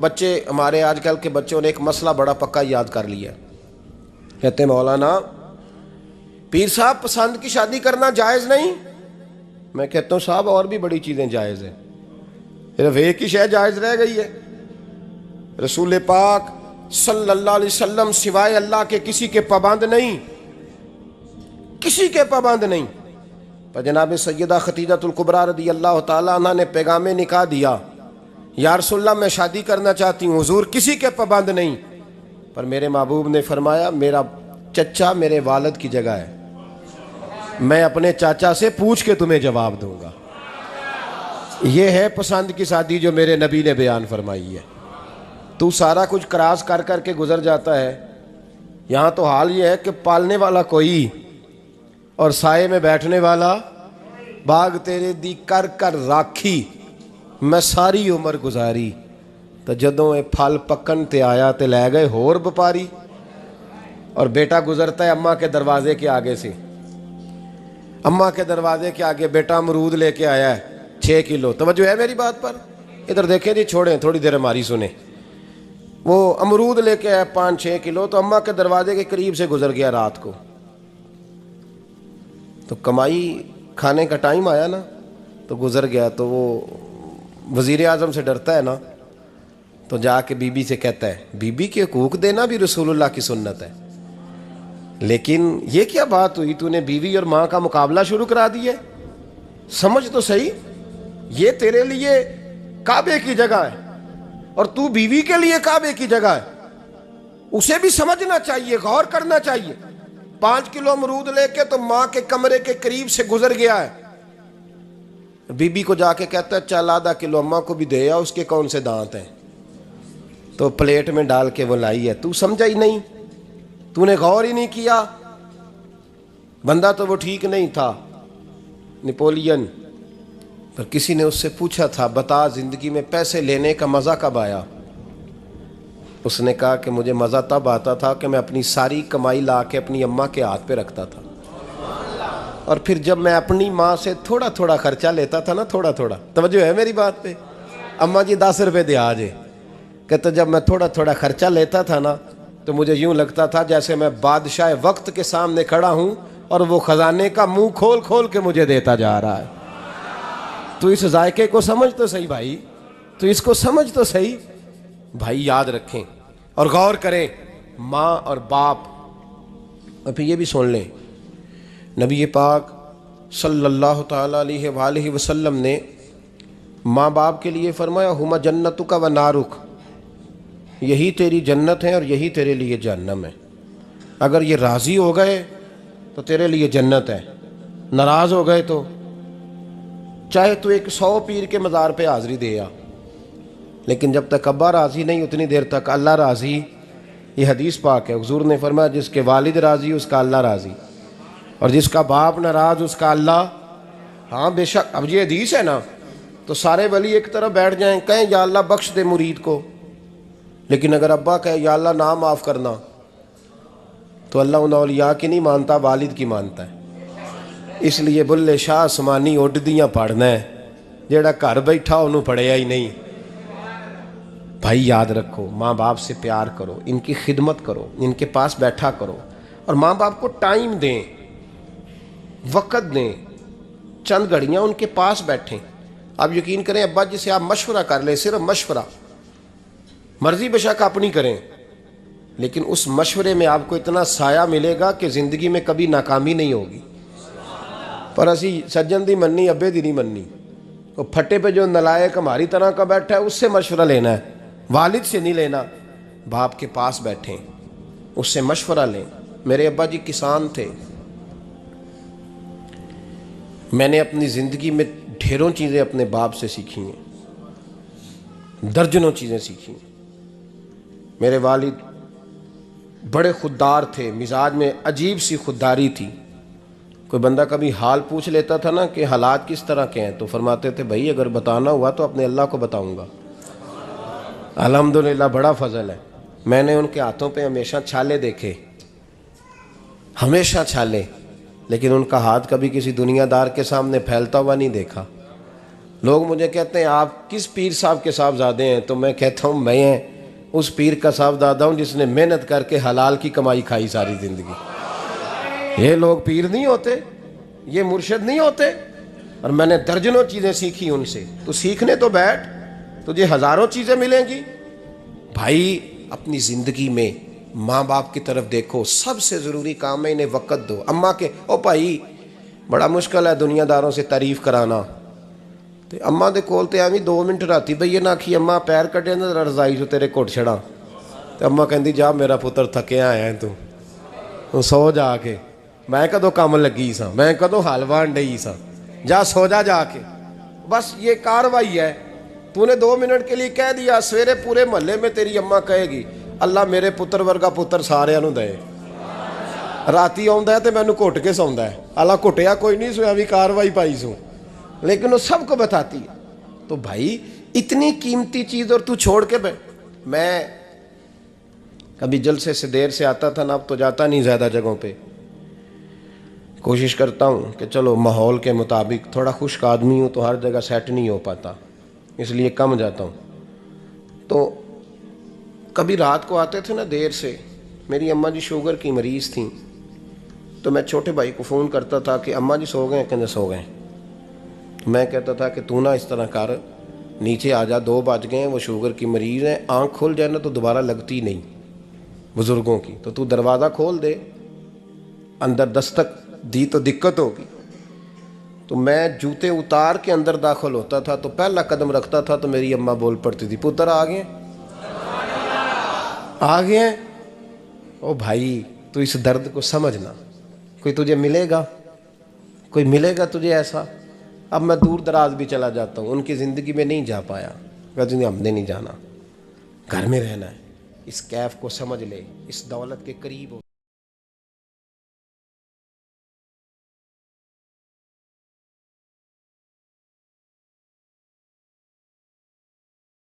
बच्चे हमारे आजकल के बच्चों ने एक मसला बड़ा पक्का याद कर लिया। कहते मौलाना पीर साहब पसंद की शादी करना जायज़ नहीं। मैं कहता हूँ साहब और भी बड़ी चीज़ें जायज़ हैं, सिर्फ एक ही शय जायज़ रह गई है। रसूल पाक सल्लल्लाहु अलैहि वसल्लम सिवाय अल्लाह के किसी के पाबंद नहीं, किसी के पाबंद नहीं। पर जनाब सैयदा खतीजतुल कुबरा रदी अल्लाह ताला अन्हा ने पैगामे निकाह दिया, या रसूलल्लाह मैं शादी करना चाहती हूँ, हुजूर किसी के पाबंद नहीं। पर मेरे महबूब ने फरमाया मेरा चचा मेरे वालिद की जगह है, मैं अपने चाचा से पूछ के तुम्हें जवाब दूंगा। यह है पसंद की शादी जो मेरे नबी ने बयान फरमाई है। तू सारा कुछ क्रॉस कर कर के गुजर जाता है। यहाँ तो हाल ये है कि पालने वाला कोई और साए में बैठने वाला, बाग तेरे दी कर कर राखी मैं सारी उम्र गुजारी, तो जदों ये फल पकन ते आया तो लै गए होर व्यापारी। और बेटा गुजरता है अम्मा के दरवाजे के आगे से, अम्मा के दरवाजे के आगे बेटा अमरूद लेके आया है 6 किलो। तवज्जो है मेरी बात पर? इधर देखें जी, छोड़ें थोड़ी देर हमारी सुने। वो अमरूद लेके आया 5-6 किलो, तो अम्मा के दरवाजे के करीब से गुजर गया रात को। तो कमाई खाने का टाइम आया ना, तो गुजर गया। तो वो वज़ीर आज़म से डरता है ना, तो जाके बीबी से कहता है बीबी के हकूक़ देना भी रसूलुल्लाह की सुन्नत है। लेकिन ये क्या बात हुई, तूने बीवी और माँ का मुकाबला शुरू करा दिया? समझ तो सही, ये तेरे लिए काबे की जगह है और तू बीवी के लिए काबे की जगह है। उसे भी समझना चाहिए, गौर करना चाहिए। 5 किलो अमरूद लेके तो माँ के कमरे के करीब से गुजर गया है। बीबी को जाके कहता है चल आधा किलो अम्मा को भी दे, या उसके कौन से दांत हैं। तो प्लेट में डाल के वो लाई है। तू समझा ही नहीं, तूने गौर ही नहीं किया। बंदा तो वो ठीक नहीं था, नेपोलियन। पर किसी ने उससे पूछा था बता जिंदगी में पैसे लेने का मज़ा कब आया? उसने कहा कि मुझे मज़ा तब आता था कि मैं अपनी सारी कमाई ला के अपनी अम्मा के हाथ पे रखता था, और फिर जब मैं अपनी माँ से थोड़ा थोड़ा खर्चा लेता था ना, थोड़ा थोड़ा, तवज्जो है मेरी बात पे? अम्मा जी 10 रुपये दे आज। कहते जब मैं थोड़ा थोड़ा खर्चा लेता था ना, तो मुझे यूँ लगता था जैसे मैं बादशाह वक्त के सामने खड़ा हूँ और वो ख़जाने का मुंह खोल खोल के मुझे देता जा रहा है। तो इस जायके को समझ तो सही भाई, तो इसको समझ तो सही भाई। याद रखें और गौर करें, माँ और बाप। और फिर ये भी सुन लें, नबी पाक सल्लल्लाहु ताला अलैहि वसल्लम ने माँ बाप के लिए फरमाया हुमा जन्नतुका व नारुक, यही तेरी जन्नत है और यही तेरे लिए जहन्नम है। अगर ये राज़ी हो गए तो तेरे लिए जन्नत है, नाराज़ हो गए तो चाहे तू 100 पीर के मज़ार पे हाज़री दे आ, लेकिन जब तक अब्बा राज़ी नहीं उतनी देर तक अल्लाह राज़ी। ये हदीस पाक है, हुज़ूर ने फरमाया जिसके वालिद राज़ी उसका अल्लाह राज़ी, और जिसका बाप नाराज़ उसका अल्लाह। हाँ बेशक, अब ये हदीस है ना, तो सारे वली एक तरफ बैठ जाएं, कहें या अल्लाह बख्श दे मुरीद को, लेकिन अगर अब्बा कहे या अल्लाह ना माफ़ करना, तो अल्लाह उन औलिया की नहीं मानता, वालिद की मानता है। इसलिए बुल्ले शाह आसमानी उड्दियाँ पढ़ना है, जेड़ा घर बैठा उन्होंने पढ़िया ही नहीं। भाई याद रखो, माँ बाप से प्यार करो, इनकी खिदमत करो, इनके पास बैठा करो, और माँ बाप को टाइम दें, वक़्त दें, चंद घड़ियाँ उनके पास बैठें। आप यकीन करें अब्बा जी से आप मशवरा कर लें, सिर्फ मशवरा, मर्जी बेशक अपनी करें, लेकिन उस मशवरे में आपको इतना साया मिलेगा कि ज़िंदगी में कभी नाकामी नहीं होगी। पर असी सज्जन दी मन्नी अब्बे दी नहीं मन्नी। तो फटे पे जो नलायक हमारी तरह का बैठा है उससे मशवरा लेना है, वालिद से नहीं लेना। बाप के पास बैठें, उससे मशवरा लें। मेरे अब्बा जी किसान थे। मैंने अपनी ज़िंदगी में ढेरों चीज़ें अपने बाप से सीखी हैं, दर्जनों चीज़ें सीखी हैं। मेरे वालिद बड़े खुददार थे, मिजाज में अजीब सी खुददारी थी। कोई बंदा कभी हाल पूछ लेता था ना कि हालात किस तरह के हैं, तो फरमाते थे भाई अगर बताना हुआ तो अपने अल्लाह को बताऊंगा। अल्हम्दुलिल्लाह बड़ा फजल है, मैंने उनके हाथों पे हमेशा छाले देखे, हमेशा छाले, लेकिन उनका हाथ कभी किसी दुनियादार के सामने फैलता हुआ नहीं देखा। लोग मुझे कहते हैं आप किस पीर साहब के साहबजादे हैं, तो मैं कहता हूँ मैं उस पीर का साहबजादा हूँ जिसने मेहनत करके हलाल की कमाई खाई सारी ज़िंदगी। ये लोग पीर नहीं होते, ये मुर्शिद नहीं होते। और मैंने दर्जनों चीज़ें सीखी उनसे। तो सीखने तो बैठ, तुझे हज़ारों चीज़ें मिलेंगी। भाई अपनी ज़िंदगी में माँ बाप की तरफ देखो, सबसे ज़रूरी काम है इन्हें वक़्त दो। अम्मा के ओ भाई बड़ा मुश्किल है दुनियादारों से तारीफ़ कराना, तो अम्मा दे कोल ते एवं 2 मिनट राती बईए ना आखी अम्मा पैर कटे ना रजाई चो तेरे घुट छड़ा, तो अम्मा कहती जा मेरा पुत्र थकिया आया तू सो जाके, मैं कदों काम लगी सा, मैं कदों हल वान डई सा, जा सो जा जाके। बस ये कार्रवाई है। तूने 2 मिनट के लिए कह दिया, सवेरे पूरे महल्ले में तेरी अम्मा कहेगी अल्लाह मेरे पुत्र वर्गा पुत्र सारिਆਂ ਨੂੰ दे। राती आउंदा है तो मैनू घुट के सौंदा है, अल्लाह घुटिया कोई नहीं सोया भी कार्रवाई पाई सू, लेकिन वो सबको बताती है। तो भाई इतनी कीमती चीज़ और तू छोड़ के मैं कभी जलसे से देर से आता था ना, अब तो जाता नहीं ज़्यादा जगहों पे। कोशिश करता हूँ कि चलो माहौल के मुताबिक, थोड़ा खुश्क आदमी हूँ तो हर जगह सेट नहीं हो पाता, इसलिए कम जाता हूँ। तो कभी रात को आते थे ना देर से, मेरी अम्मा जी शुगर की मरीज़ थी, तो मैं छोटे भाई को फ़ोन करता था कि अम्मा जी सो गए, कहते सो गए। मैं कहता था कि तू ना इस तरह कर, नीचे आ जा, 2 बज गए, वो शुगर की मरीज़ है, आँख खुल जाए ना तो दोबारा लगती नहीं बुज़ुर्गों की, तो तू दरवाज़ा खोल दे, अंदर दस्तक दी तो दिक्कत होगी। तो मैं जूते उतार के अंदर दाखिल होता था, तो पहला कदम रखता था तो मेरी अम्मा बोल पड़ती थी पुत्र आ गए, आ गए। ओ भाई तू इस दर्द को समझना, कोई तुझे मिलेगा, कोई मिलेगा तुझे ऐसा। अब मैं दूर दराज भी चला जाता हूँ, उनकी ज़िंदगी में नहीं जा पाया, कहते हमने नहीं जाना, घर में रहना है। इस कैफ को समझ ले, इस दौलत के करीब हो।